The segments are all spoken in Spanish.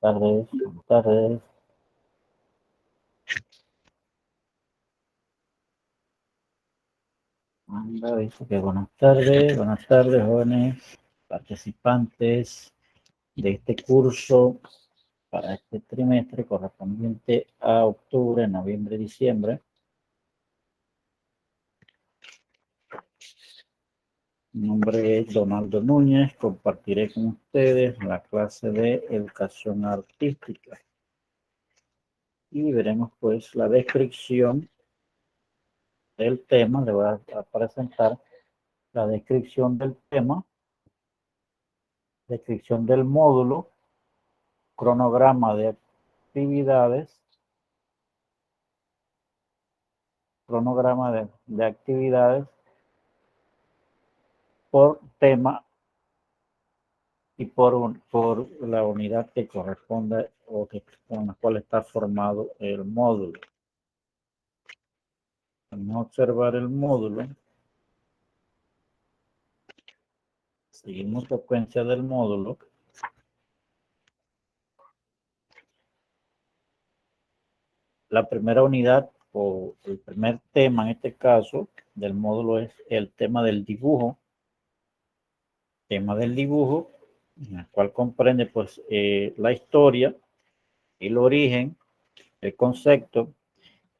tardes, buenas tardes. Anda, dice que buenas tardes, jóvenes participantes de este curso para este trimestre correspondiente a octubre, noviembre, diciembre. Mi nombre es Donaldo Núñez, compartiré con ustedes la clase de educación artística y veremos pues la descripción del tema. Le voy a presentar la descripción del tema, descripción del módulo, cronograma de actividades, por tema y por la unidad que corresponde o con la cual está formado el módulo. Vamos a observar el módulo. Seguimos secuencia del módulo. La primera unidad o el primer tema en este caso del módulo es el tema del dibujo. Tema del dibujo, en el cual comprende pues la historia, el origen, el concepto,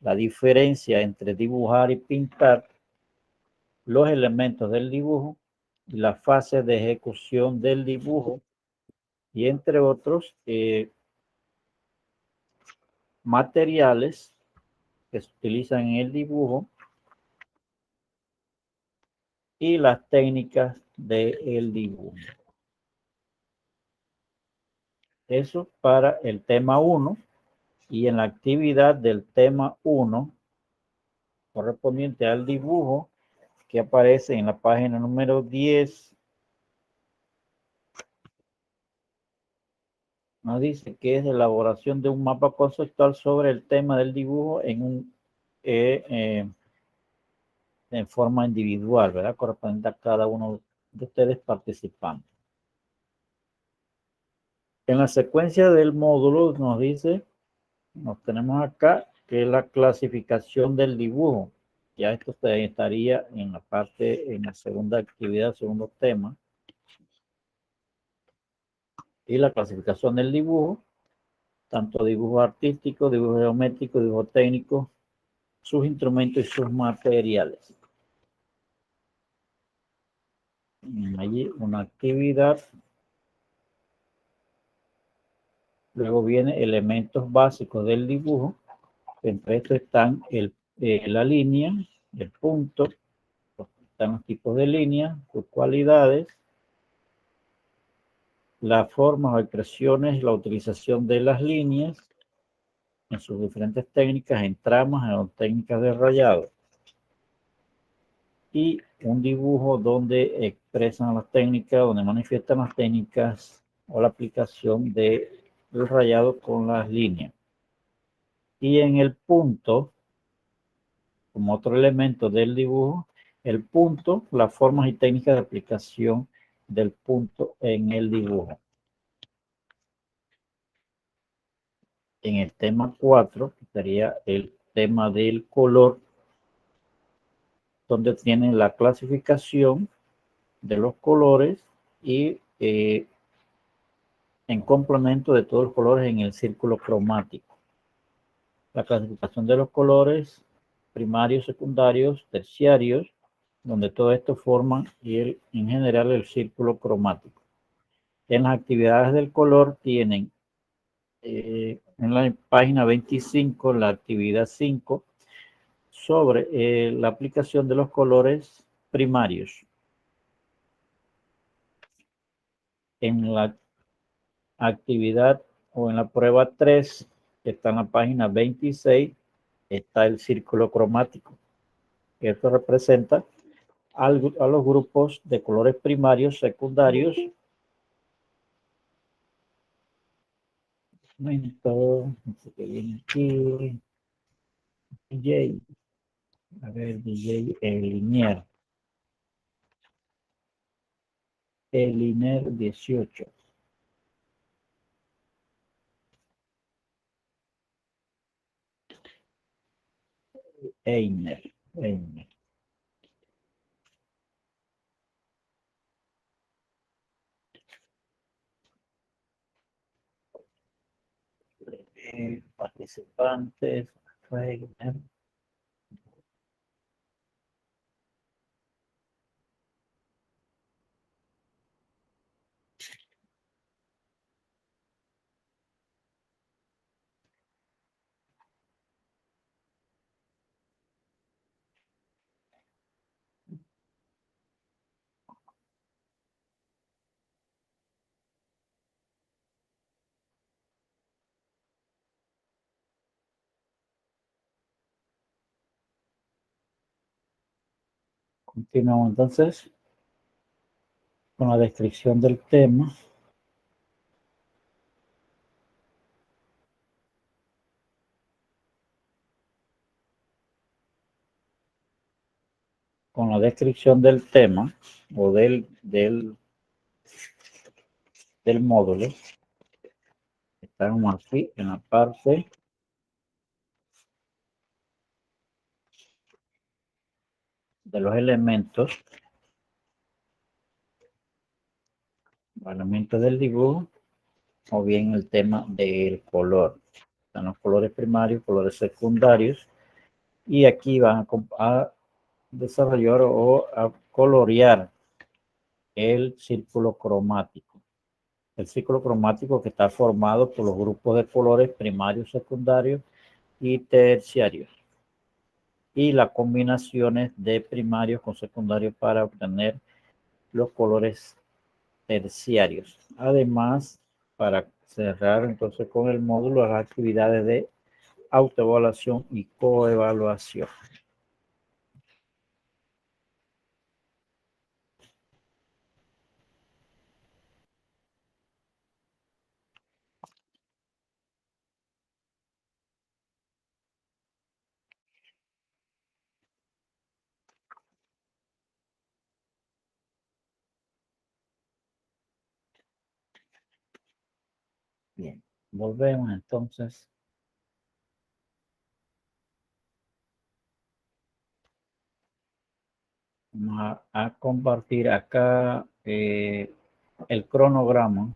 la diferencia entre dibujar y pintar, los elementos del dibujo y la fase de ejecución del dibujo, y entre otros materiales que se utilizan en el dibujo y las técnicas del dibujo. Eso para el tema 1, y en la actividad del tema 1 correspondiente al dibujo, que aparece en la página número 10, nos dice que es elaboración de un mapa conceptual sobre el tema del dibujo en forma individual, ¿verdad? Correspondiente a cada uno de ustedes participantes. En la secuencia del módulo nos dice, nos tenemos acá, que es la clasificación del dibujo. Ya esto estaría en la parte, en la segunda actividad, segundo tema. Y la clasificación del dibujo, tanto dibujo artístico, dibujo geométrico, dibujo técnico, sus instrumentos y sus materiales. Allí una actividad. Luego viene elementos básicos del dibujo. Entre estos están la línea, el punto, están los tipos de línea, sus cualidades, las formas o expresiones, la utilización de las líneas en sus diferentes técnicas, en tramas o técnicas de rayado. Y un dibujo donde expresan las técnicas, donde manifiestan las técnicas o la aplicación del rayado con las líneas. Y en el punto, como otro elemento del dibujo, el punto, las formas y técnicas de aplicación del punto en el dibujo. En el tema 4 sería el tema del color, donde tienen la clasificación de los colores y en complemento de todos los colores en el círculo cromático. La clasificación de los colores primarios, secundarios, terciarios, donde todo esto forman en general el círculo cromático. En las actividades del color tienen en la página 25 la actividad 5 sobre la aplicación de los colores primarios. En la actividad o en la prueba 3, que está en la página 26, está el círculo cromático. Esto representa a los grupos de colores primarios, secundarios. Momento, que viene aquí. DJ. A ver, DJ, el Linier 18. Einer. Participantes. Wegener. Continuamos entonces con la descripción del tema. Con la descripción del tema o del módulo. Estamos aquí en la parte de los elementos del dibujo, o bien el tema del color. Están los colores primarios, colores secundarios, y aquí van a desarrollar o a colorear el círculo cromático. El círculo cromático que está formado por los grupos de colores primarios, secundarios y terciarios, y las combinaciones de primarios con secundarios para obtener los colores terciarios. Además, para cerrar entonces con el módulo, las actividades de autoevaluación y coevaluación. Bien, volvemos entonces. Vamos a compartir acá el cronograma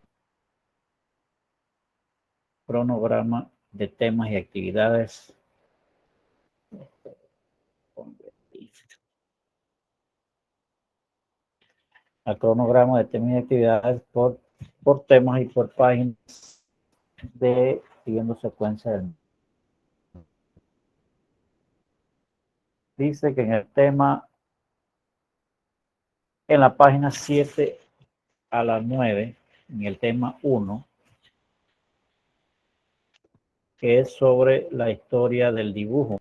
de temas y actividades. El cronograma de temas y actividades por temas y por páginas de siguiendo secuencia. Dice que en el tema, en la página 7 a la 9, en el tema 1, que es sobre la historia del dibujo.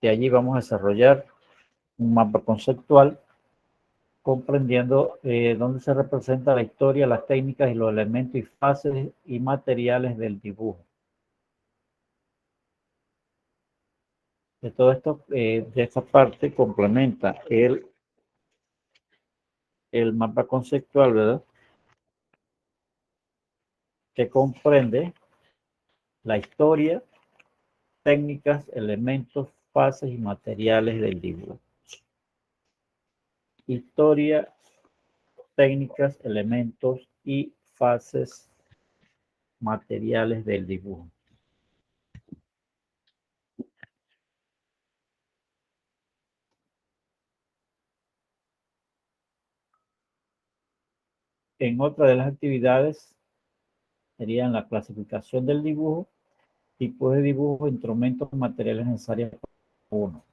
De allí vamos a desarrollar un mapa conceptual comprendiendo dónde se representa la historia, las técnicas y los elementos y fases y materiales del dibujo. De todo esto, de esta parte complementa el mapa conceptual, ¿verdad? Que comprende la historia, técnicas, elementos, fases y materiales del dibujo. Historia, técnicas, elementos y fases materiales del dibujo. En otra de las actividades serían la clasificación del dibujo, tipos de dibujo, instrumentos, materiales necesarios. 1.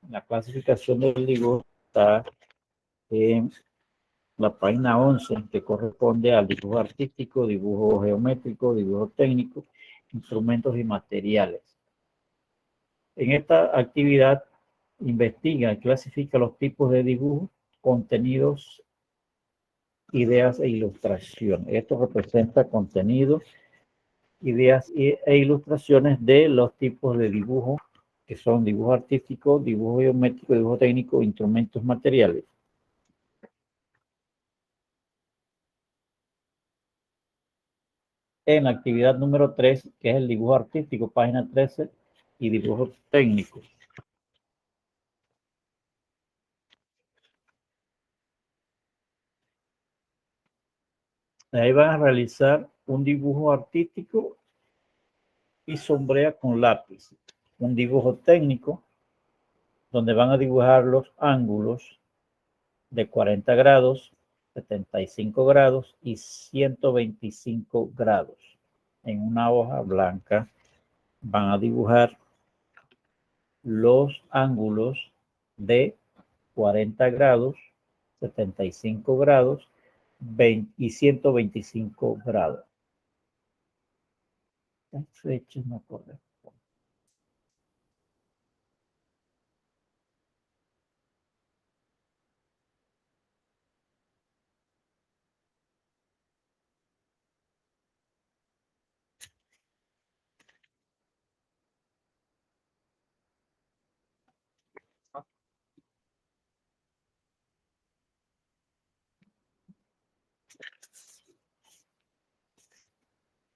La clasificación del dibujo está en la página 11, que corresponde al dibujo artístico, dibujo geométrico, dibujo técnico, instrumentos y materiales. En esta actividad investiga y clasifica los tipos de dibujo, contenidos, ideas e ilustraciones. Esto representa contenidos, ideas e ilustraciones de los tipos de dibujo, que son dibujo artístico, dibujo geométrico, dibujo técnico, instrumentos materiales. En la actividad número 3, que es el dibujo artístico, página 13, y dibujo técnico. Ahí van a realizar un dibujo artístico y sombrea con lápiz. Un dibujo técnico donde van a dibujar los ángulos de 40 grados, 75 grados y 125 grados. En una hoja blanca van a dibujar los ángulos de 40 grados, 75 grados y 125 grados. Las fechas no corresponden.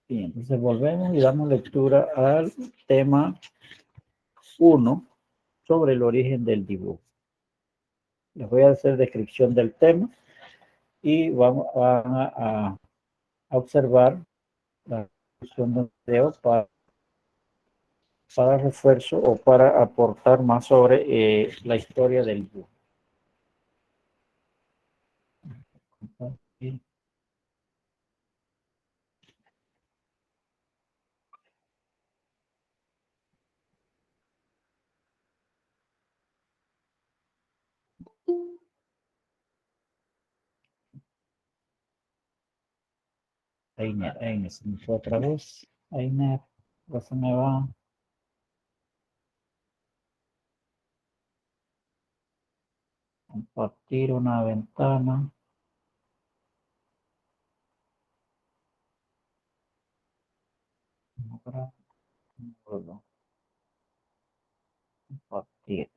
Bien, entonces volvemos y damos lectura al tema 1 sobre el origen del dibujo. Les voy a hacer descripción del tema y van a observar la descripción del video para refuerzo o para aportar más sobre la historia del dibujo. Einer, se me fue otra vez. Einer, ya se me va. Compartir una ventana. Compartir.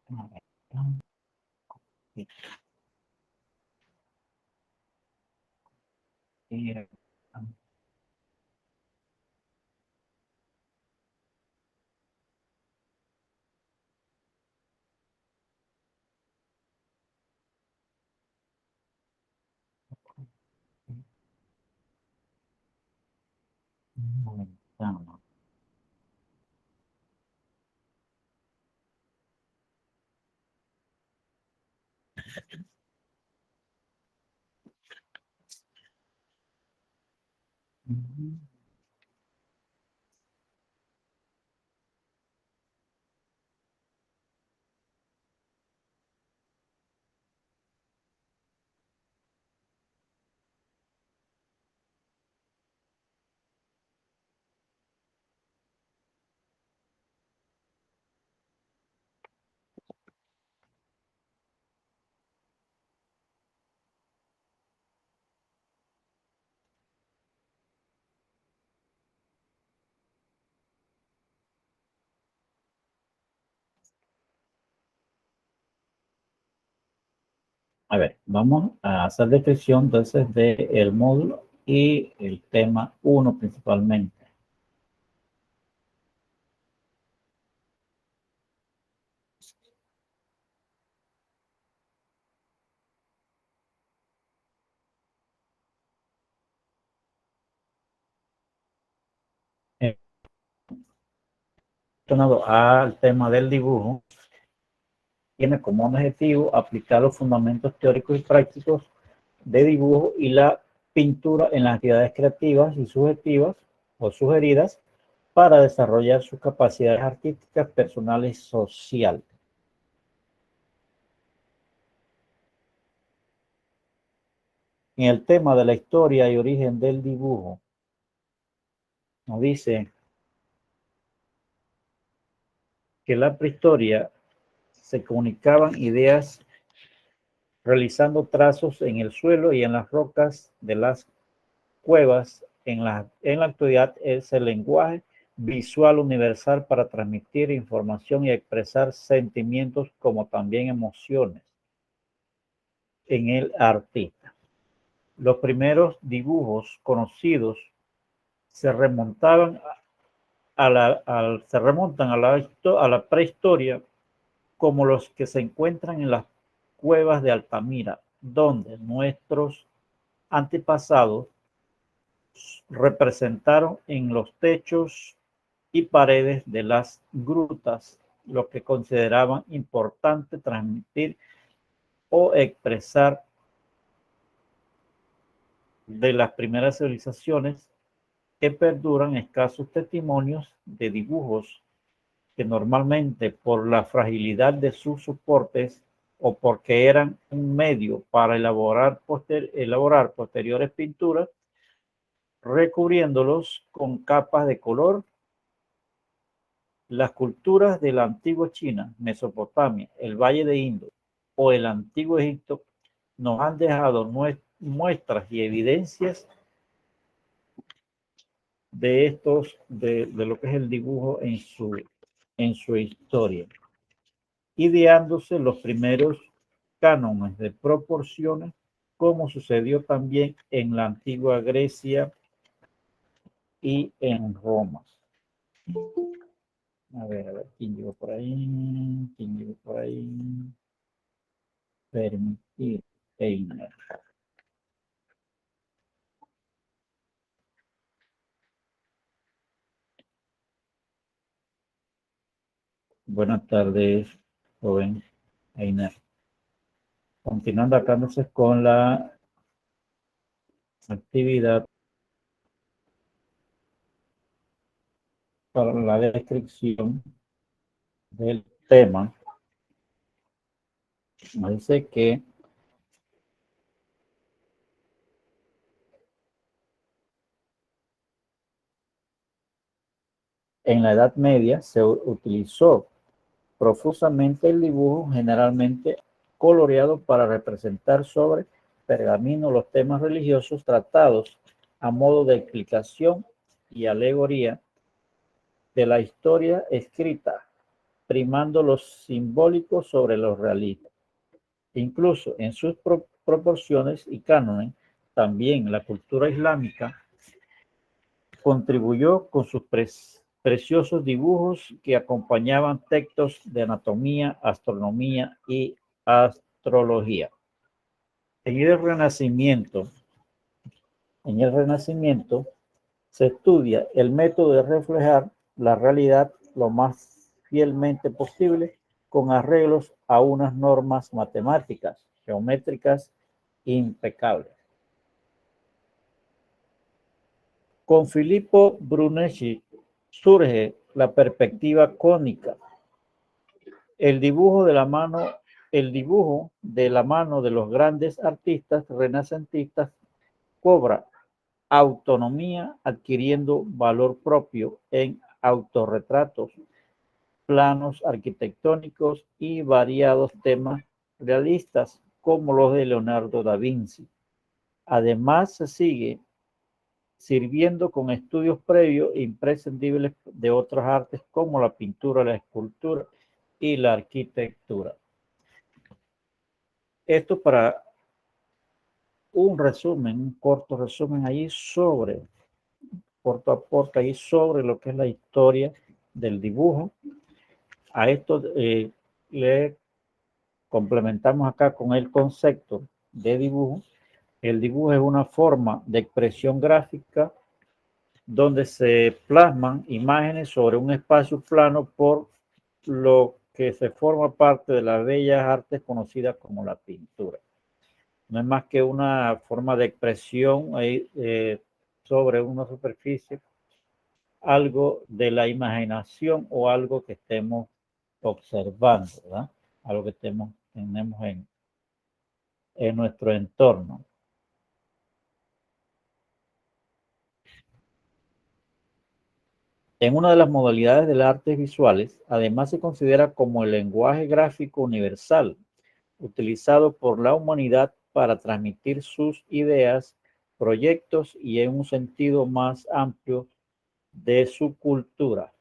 Una ventana. Una ventana. A ver, vamos a hacer descripción entonces del módulo y el tema 1 principalmente. Relacionado al tema del dibujo, tiene como objetivo aplicar los fundamentos teóricos y prácticos de dibujo y la pintura en las actividades creativas y subjetivas o sugeridas para desarrollar sus capacidades artísticas, personales y sociales. En el tema de la historia y origen del dibujo, nos dice que en la prehistoria se comunicaban ideas realizando trazos en el suelo y en las rocas de las cuevas. En la actualidad es el lenguaje visual universal para transmitir información y expresar sentimientos como también emociones en el artista. Los primeros dibujos conocidos se remontaban se remontan a la prehistoria, como los que se encuentran en las cuevas de Altamira, donde nuestros antepasados representaron en los techos y paredes de las grutas lo que consideraban importante transmitir o expresar de las primeras civilizaciones, que perduran escasos testimonios de dibujos que normalmente por la fragilidad de sus soportes o porque eran un medio para elaborar posteriores pinturas, recubriéndolos con capas de color. Las culturas de la antigua China, Mesopotamia, el Valle de Indo o el antiguo Egipto nos han dejado muestras y evidencias de lo que es el dibujo en su historia, ideándose los primeros cánones de proporciones, como sucedió también en la antigua Grecia y en Roma. A ver, ¿quién llegó por ahí? ¿Quién llegó por ahí? Permitir. Einer. Buenas tardes, joven Einer. Continuando acá entonces con la actividad para la descripción del tema. Nos dice que en la Edad Media se utilizó profusamente el dibujo, generalmente coloreado, para representar sobre pergamino los temas religiosos tratados a modo de explicación y alegoría de la historia escrita, primando lo simbólico sobre lo realista. Incluso en sus proporciones y cánones, también la cultura islámica contribuyó con sus preciosos dibujos que acompañaban textos de anatomía, astronomía y astrología. En el Renacimiento, en el Renacimiento se estudia el método de reflejar la realidad lo más fielmente posible con arreglos a unas normas matemáticas, geométricas impecables. Con Filippo Brunelleschi surge la perspectiva cónica, el dibujo de la mano, el dibujo de la mano de los grandes artistas renacentistas cobra autonomía, adquiriendo valor propio en autorretratos, planos arquitectónicos y variados temas realistas como los de Leonardo da Vinci. Además, se sigue sirviendo con estudios previos e imprescindibles de otras artes como la pintura, la escultura y la arquitectura. Esto para un resumen, un corto resumen ahí sobre, corto aporte ahí sobre lo que es la historia del dibujo. A esto le complementamos acá con el concepto de dibujo. El dibujo es una forma de expresión gráfica donde se plasman imágenes sobre un espacio plano, por lo que se forma parte de las bellas artes conocidas como la pintura. No es más que una forma de expresión sobre una superficie, algo de la imaginación o algo que estemos observando, ¿verdad? Algo que tenemos en nuestro entorno. En una de las modalidades de las artes visuales, además se considera como el lenguaje gráfico universal, utilizado por la humanidad para transmitir sus ideas, proyectos y en un sentido más amplio de su cultura.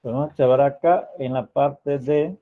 Vamos a observar acá en la parte de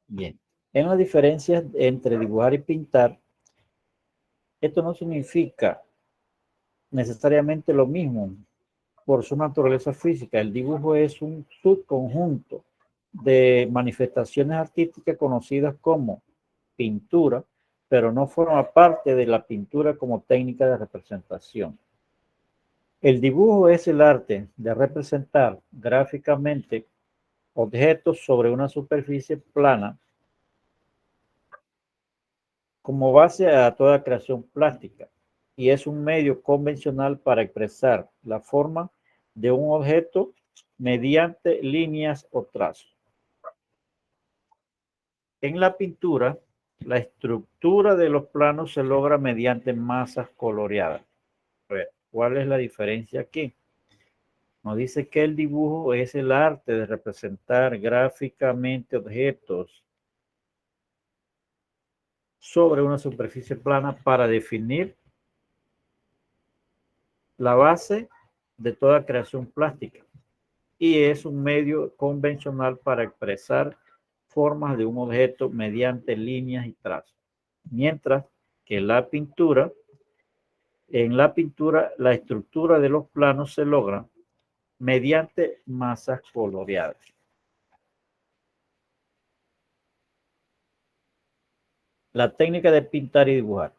bien. En las diferencias entre dibujar y pintar, esto no significa necesariamente lo mismo por su naturaleza física. El dibujo es un subconjunto de manifestaciones artísticas conocidas como pintura, pero no forma parte de la pintura como técnica de representación. El dibujo es el arte de representar gráficamente objetos sobre una superficie plana como base a toda creación plástica, y es un medio convencional para expresar la forma de un objeto mediante líneas o trazos. En la pintura, la estructura de los planos se logra mediante masas coloreadas. A ver, ¿cuál es la diferencia aquí? Nos dice que el dibujo es el arte de representar gráficamente objetos sobre una superficie plana para definir la base de toda creación plástica, y es un medio convencional para expresar formas de un objeto mediante líneas y trazos. Mientras que en la pintura, la estructura de los planos se logra mediante masas coloreadas. La técnica de pintar y dibujar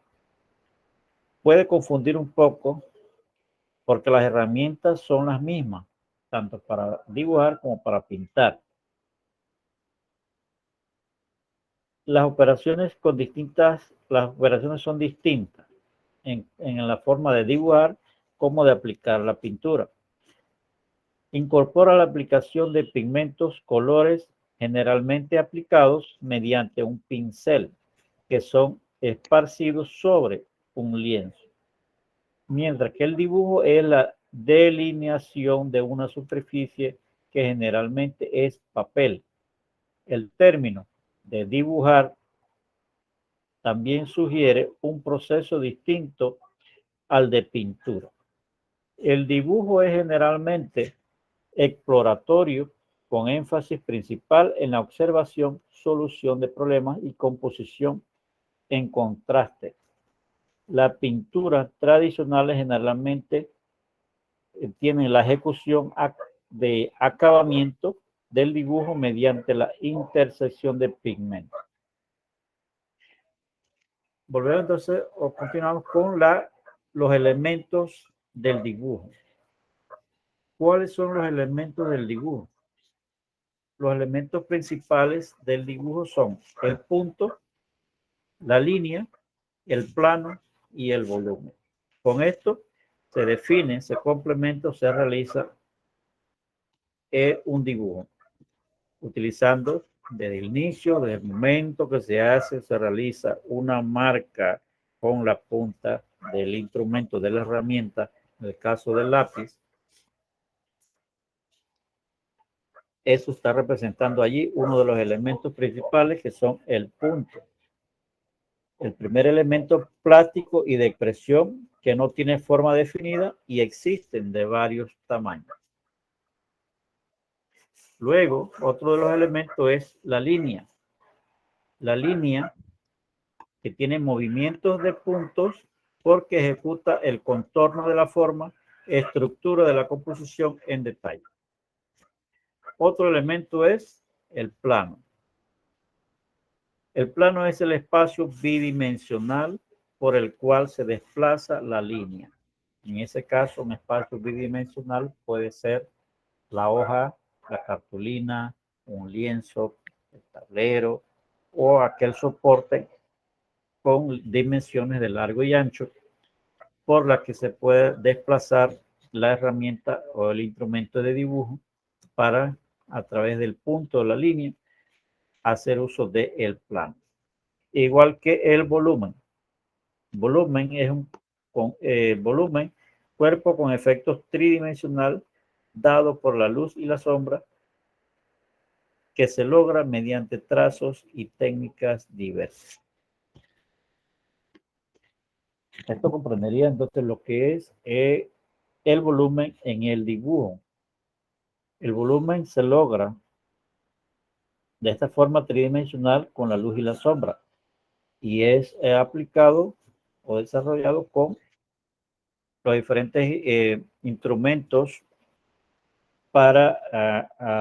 puede confundir un poco porque las herramientas son las mismas, tanto para dibujar como para pintar. Las operaciones son distintas en la forma de dibujar como de aplicar la pintura. Incorpora la aplicación de pigmentos, colores generalmente aplicados mediante un pincel, que son esparcidos sobre un lienzo. Mientras que el dibujo es la delineación de una superficie que generalmente es papel. El término de dibujar también sugiere un proceso distinto al de pintura. El dibujo es generalmente exploratorio, con énfasis principal en la observación, solución de problemas y composición en contraste. La pintura tradicional generalmente tiene la ejecución de acabamiento del dibujo mediante la intersección de pigmentos. Volvemos entonces o continuamos con los elementos del dibujo. ¿Cuáles son los elementos del dibujo? Los elementos principales del dibujo son el punto, la línea, el plano y el volumen. Con esto se define, se complementa, se realiza un dibujo, utilizando desde el inicio, desde el momento que se hace, se realiza una marca con la punta del instrumento, de la herramienta, en el caso del lápiz. Eso está representando allí uno de los elementos principales, que son el punto. El primer elemento plástico y de expresión que no tiene forma definida y existen de varios tamaños. Luego, otro de los elementos es la línea. La línea que tiene movimientos de puntos porque ejecuta el contorno de la forma, estructura de la composición en detalle. Otro elemento es el plano. El plano es el espacio bidimensional por el cual se desplaza la línea. En ese caso, un espacio bidimensional puede ser la hoja, la cartulina, un lienzo, el tablero o aquel soporte con dimensiones de largo y ancho por la que se puede desplazar la herramienta o el instrumento de dibujo para, a través del punto de la línea, hacer uso del plano. Igual que el volumen. Volumen es un volumen, cuerpo con efectos tridimensional dado por la luz y la sombra, que se logra mediante trazos y técnicas diversas. Esto comprendería entonces lo que es el volumen en el dibujo. El volumen se logra de esta forma tridimensional con la luz y la sombra y es aplicado o desarrollado con los diferentes instrumentos para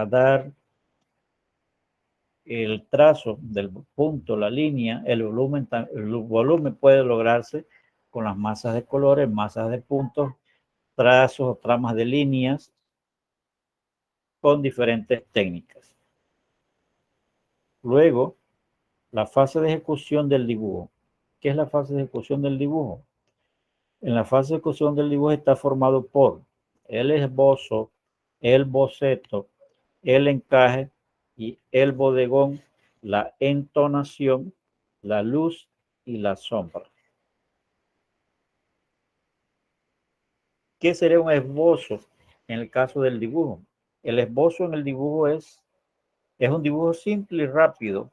dar el trazo del punto, la línea, el volumen puede lograrse con las masas de colores, masas de puntos, trazos o tramas de líneas con diferentes técnicas. Luego, la fase de ejecución del dibujo. ¿Qué es la fase de ejecución del dibujo? En la fase de ejecución del dibujo está formado por el esbozo, el boceto, el encaje y el bodegón, la entonación, la luz y la sombra. ¿Qué sería un esbozo en el caso del dibujo? El esbozo en el dibujo es un dibujo simple y rápido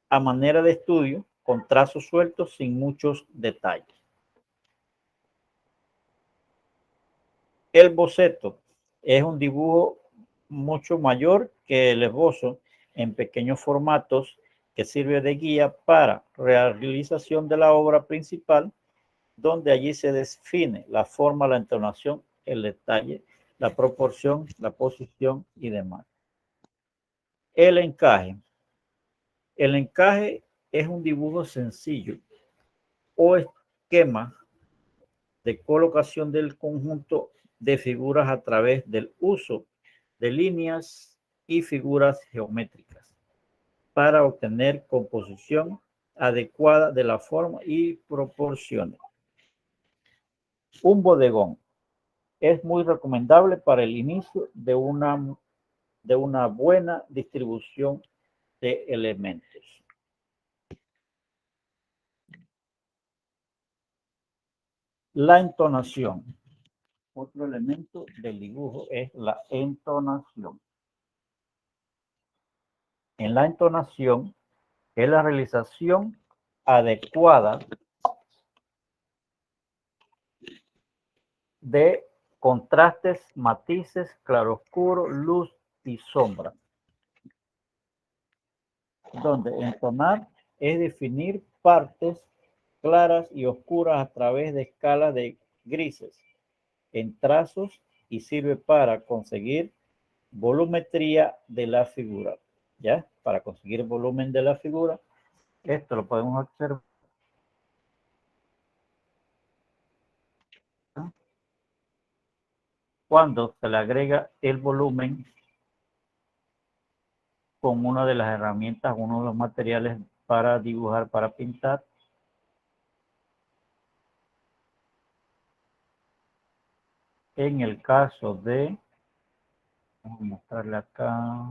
a manera de estudio, con trazos sueltos sin muchos detalles. El boceto es un dibujo mucho mayor que el esbozo, en pequeños formatos, que sirve de guía para realización de la obra principal, donde allí se define la forma, la entonación, el detalle, la proporción, la posición y demás. El encaje. El encaje es un dibujo sencillo o esquema de colocación del conjunto de figuras a través del uso de líneas y figuras geométricas para obtener composición adecuada de la forma y proporciones. Un bodegón es muy recomendable para el inicio de una buena distribución de elementos. La entonación. Otro elemento del dibujo es la entonación. En la entonación es la realización adecuada de contrastes, matices, claroscuro, luz y sombra. Donde entonar es definir partes claras y oscuras a través de escalas de grises en trazos y sirve para conseguir volumetría de la figura. ¿Ya? Para conseguir volumen de la figura, esto lo podemos observar cuando se le agrega el volumen con una de las herramientas, uno de los materiales para dibujar, para pintar, En el caso de, vamos a mostrarle acá.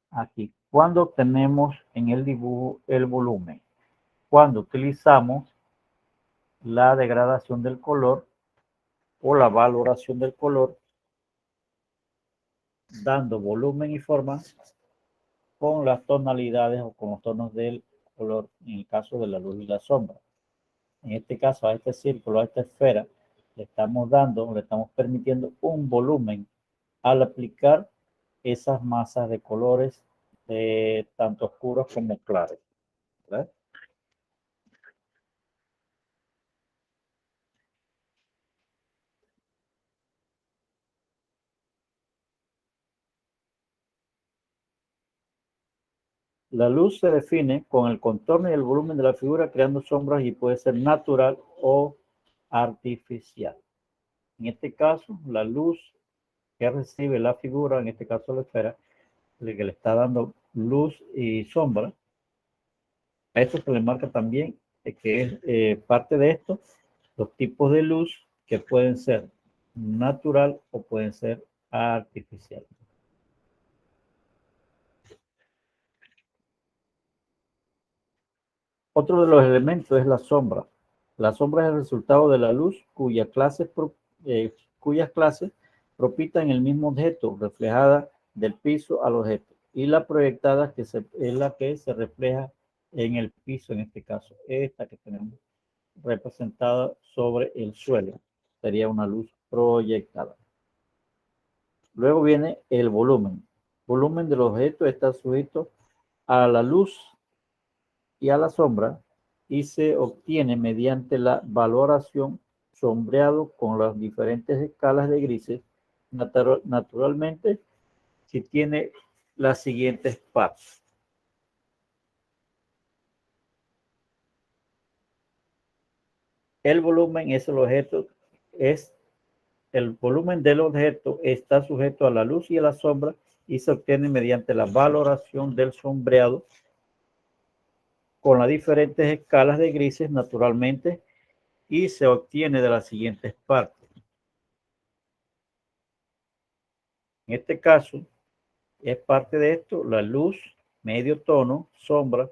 Aquí, cuando obtenemos en el dibujo el volumen, cuando utilizamos la degradación del color o la valoración del color, dando volumen y forma con las tonalidades o con los tonos del color, en el caso de la luz y la sombra. En este caso, a este círculo, a esta esfera, le estamos permitiendo un volumen al aplicar esas masas de colores tanto oscuros como claros, ¿verdad? La luz se define con el contorno y el volumen de la figura, creando sombras y puede ser natural o artificial. En este caso, la luz que recibe la figura, en este caso la esfera, el que le está dando luz y sombra, a esto se le marca también que es parte de esto, los tipos de luz que pueden ser natural o pueden ser artificial. Otro de los elementos es la sombra. La sombra es el resultado de la luz cuyas clases propitan el mismo objeto, reflejada del piso al objeto, y la proyectada es la que se refleja en el piso, en este caso, esta que tenemos representada sobre el suelo. Sería una luz proyectada. Luego viene el volumen. El volumen del objeto está sujeto a la luz y a la sombra y se obtiene mediante la valoración sombreado con las diferentes escalas de grises. Naturalmente, si tiene las siguientes partes. El volumen es el volumen del objeto está sujeto a la luz y a la sombra y se obtiene mediante la valoración del sombreado con las diferentes escalas de grises naturalmente y se obtiene de las siguientes partes. En este caso, es parte de esto la luz, medio tono, sombra,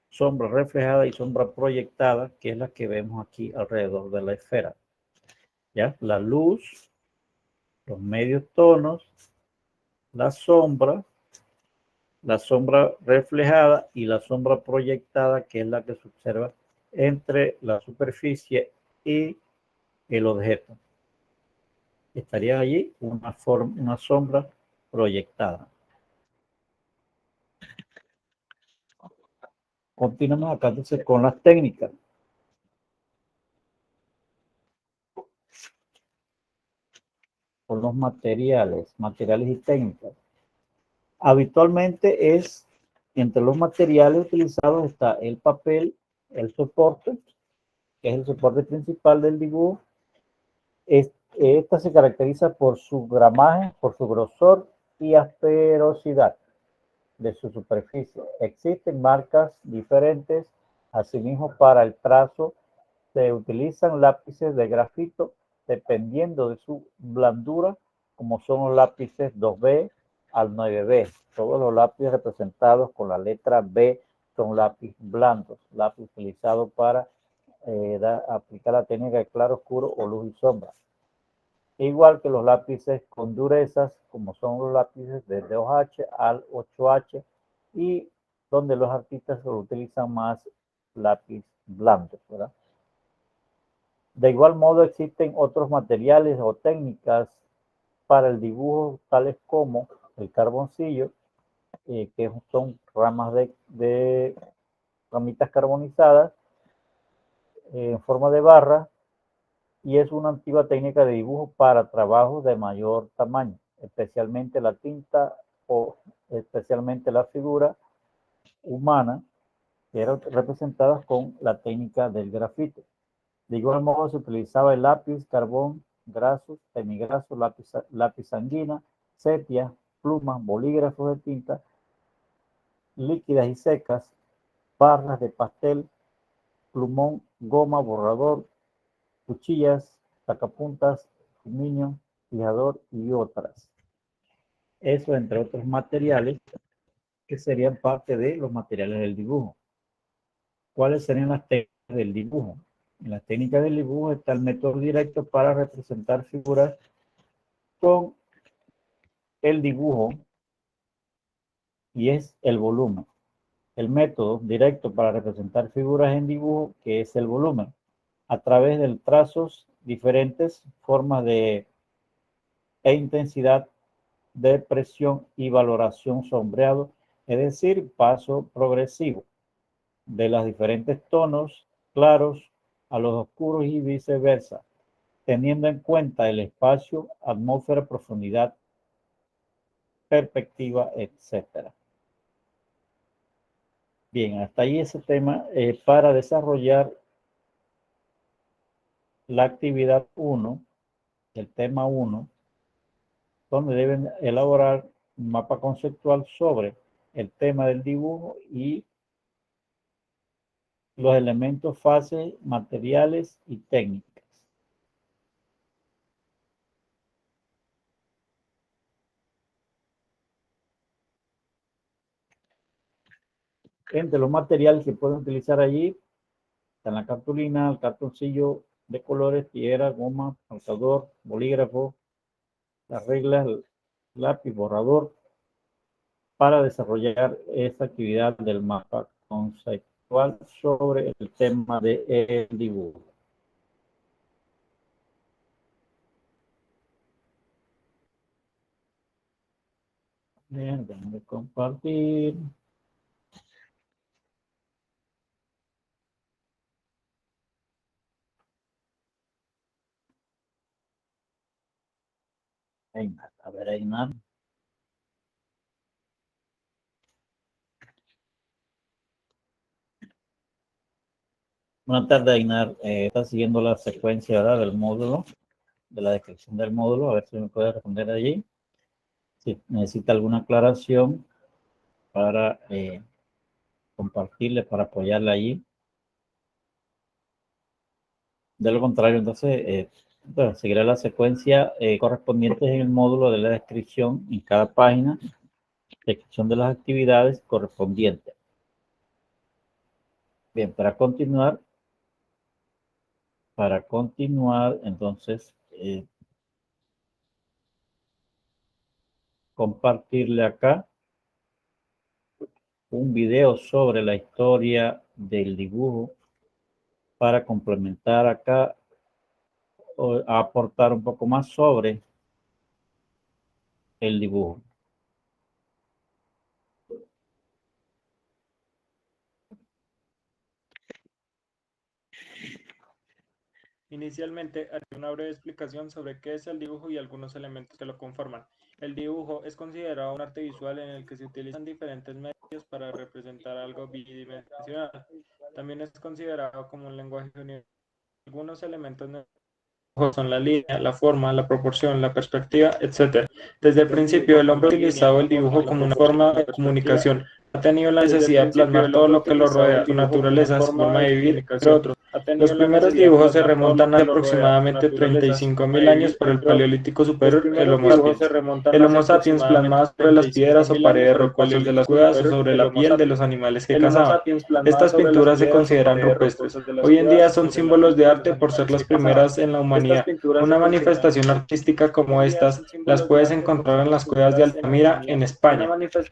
sombra reflejada y sombra proyectada, que es la que vemos aquí alrededor de la esfera. ¿Ya? La luz, los medios tonos, la sombra reflejada y la sombra proyectada, que es la que se observa entre la superficie y el objeto. Estaría allí una sombra proyectada. Continuamos acá entonces con las técnicas. Con los materiales y técnicas. Habitualmente entre los materiales utilizados está el papel, el soporte, que es el soporte principal del dibujo. Esta se caracteriza por su gramaje, por su grosor y asperosidad de su superficie. Existen marcas diferentes, asimismo para el trazo se utilizan lápices de grafito dependiendo de su blandura, como son los lápices 2B al 9B. Todos los lápices representados con la letra B son lápiz blandos, lápiz utilizado para aplicar la técnica de claro, oscuro o luz y sombra. Igual que los lápices con durezas, como son los lápices de 2H al 8H, y donde los artistas utilizan más lápiz blando, ¿verdad? De igual modo existen otros materiales o técnicas para el dibujo, tales como el carboncillo, que son ramas de ramitas carbonizadas en forma de barra, y es una antigua técnica de dibujo para trabajos de mayor tamaño, especialmente la tinta o especialmente la figura humana, que eran representadas con la técnica del grafito. De igual modo se utilizaba el lápiz carbón grasos, semigrasos, lápiz sanguina, sepia, plumas, bolígrafos de tinta, líquidas y secas, barras de pastel, plumón, goma, borrador, cuchillas, sacapuntas, aluminio, fijador y otras. Eso entre otros materiales que serían parte de los materiales del dibujo. ¿Cuáles serían las técnicas del dibujo? En las técnicas del dibujo está el método directo para representar figuras con el dibujo y es el volumen. El método directo para representar figuras en dibujo, que es el volumen, a través de trazos diferentes, formas de e intensidad de presión y valoración sombreado, es decir, paso progresivo de los diferentes tonos claros a los oscuros y viceversa, teniendo en cuenta el espacio, atmósfera, profundidad, perspectiva, etc. Bien, hasta ahí ese tema para desarrollar la actividad 1, el tema 1, donde deben elaborar un mapa conceptual sobre el tema del dibujo y los elementos, fases, materiales y técnicas. Entre los materiales que pueden utilizar allí están la cartulina, el cartoncillo de colores, tijera, goma, marcador, bolígrafo, las reglas, lápiz, borrador, para desarrollar esta actividad del mapa conceptual sobre el tema del dibujo. Bien, déjenme compartir. Einar, a ver, Einar. Buenas tardes, Einar. Está siguiendo la secuencia, ¿verdad?, del módulo, de la descripción del módulo. A ver si me puede responder allí. Si necesita alguna aclaración para compartirle, para apoyarle allí. De lo contrario, entonces, bueno, seguirá la secuencia correspondiente en el módulo de la descripción en cada página, descripción de las actividades correspondientes. Bien, para continuar, entonces, compartirle acá un video sobre la historia del dibujo para complementar acá o aportar un poco más sobre el dibujo. Inicialmente, haré una breve explicación sobre qué es el dibujo y algunos elementos que lo conforman. El dibujo es considerado un arte visual en el que se utilizan diferentes medios para representar algo bidimensional. También es considerado como un lenguaje universal. Algunos elementos son la línea, la forma, la proporción, la perspectiva, etc. Desde el principio, el hombre ha utilizado el dibujo como una forma de comunicación. Ha tenido la necesidad de plasmar todo lo que lo rodea, su naturaleza, su forma de vivir, entre otros. Los primeros dibujos se remontan a aproximadamente 35.000 años por el Paleolítico Superior, el Homo sapiens. El Homo sapiens plasmaba sobre las piedras o paredes rocosas de las cuevas o sobre la piel de los animales que cazaban. Estas pinturas se consideran rupestres. Hoy en día son símbolos de arte por ser las primeras en la humanidad. Una manifestación artística como estas las puedes encontrar en las cuevas de Altamira, en España.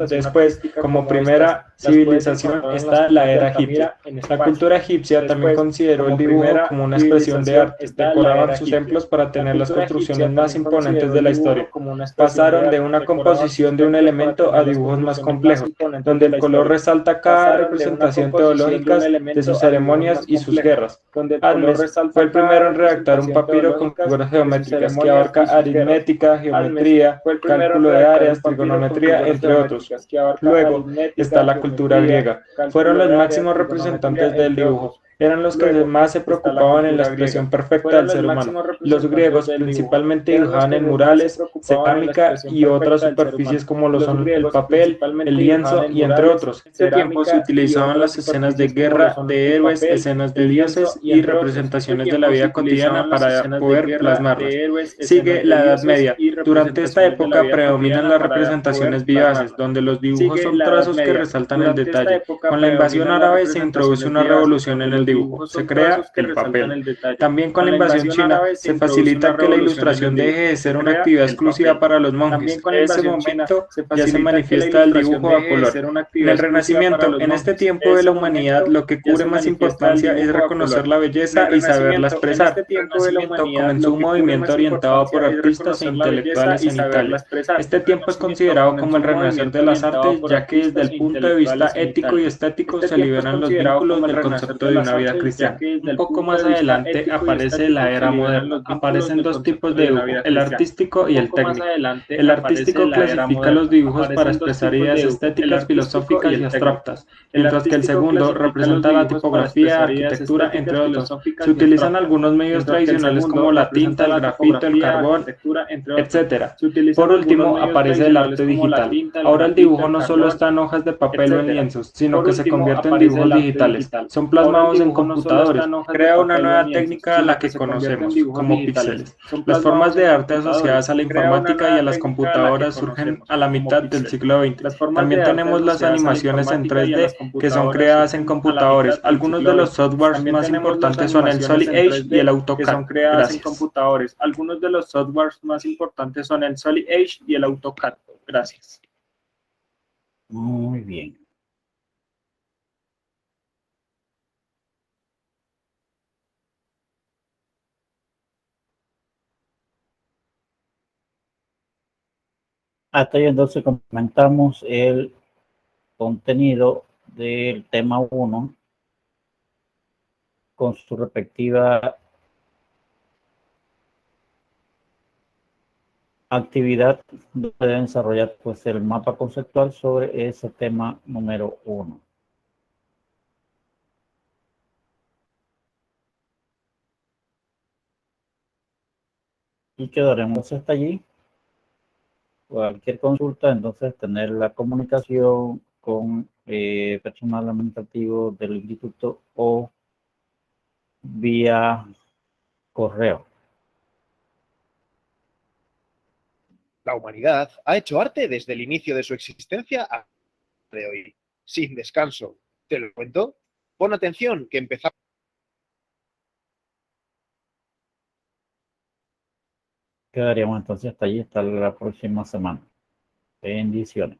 Después, como primera civilización, está la era egipcia. La cultura egipcia también consideró el dibujo como una expresión de arte. Decoraban sus templos para tener las construcciones más imponentes de la historia. Pasaron de una composición de un elemento a dibujos más complejos, donde el color resalta cada representación teológica de sus ceremonias y sus guerras. Hermes fue el primero en redactar un papiro con figuras geométricas que abarca aritmética, geometría, cálculo de áreas, trigonometría, entre otros. Luego está la cultura griega. Fueron los máximos representantes del dibujo. eran los que más se preocupaban en la expresión perfecta del ser humano. Los griegos principalmente dibujaban en murales, cerámica y otras superficies como lo son el papel, el lienzo y entre otros. En este tiempo se utilizaban las escenas de guerra, de héroes, escenas de dioses y representaciones de la vida cotidiana para poder plasmarlas. Sigue la Edad Media. Durante esta época predominan las representaciones vivaces, donde los dibujos son trazos que resaltan el detalle. Con la invasión árabe se introduce una revolución en el dibujo, se crea el papel. También con la invasión china se facilita que la ilustración deje de ser una actividad exclusiva para los monjes. En ese momento ya se manifiesta el dibujo a color. En el Renacimiento, en este tiempo de la humanidad, lo que cubre más importancia es reconocer la belleza y saberla expresar. El Renacimiento comenzó un movimiento orientado por artistas e intelectuales en Italia. Este tiempo es considerado como el renacer de las artes, ya que desde el punto de vista ético y estético se liberan los vínculos del concepto de una vida cristiana. Un poco más adelante aparece la era moderna. Aparecen dos tipos de dibujo, el artístico y el técnico. El artístico clasifica los dibujos para expresar ideas estéticas, filosóficas y abstractas, mientras que el segundo representa la tipografía, arquitectura, entre otros. Se utilizan algunos medios tradicionales como la tinta, el grafito, el carbón, etc. Por último, aparece el arte digital. Ahora el dibujo no solo está en hojas de papel o en lienzos, sino que se convierte en dibujos digitales. Son plasmados en computadores. Crea una nueva técnica a la que conocemos como píxeles. Las formas de arte asociadas a la informática y a las computadoras surgen a la mitad del siglo XX. También tenemos las animaciones en 3D que son creadas en computadores. Algunos de los softwares más importantes son el Solid Edge y el AutoCAD. Gracias. Algunos de los softwares más importantes son el Solid Edge y el AutoCAD. Gracias. Muy bien. Hasta ahí entonces comentamos el contenido del tema 1 con su respectiva actividad. Deben desarrollar pues el mapa conceptual sobre ese tema número 1. Y quedaremos hasta allí. Cualquier consulta, entonces tener la comunicación con personal administrativo del instituto o vía correo. La humanidad ha hecho arte desde el inicio de su existencia a de hoy, sin descanso. ¿Te lo cuento? Pon atención, que empezamos. Quedaríamos entonces hasta allí, hasta la próxima semana. Bendiciones.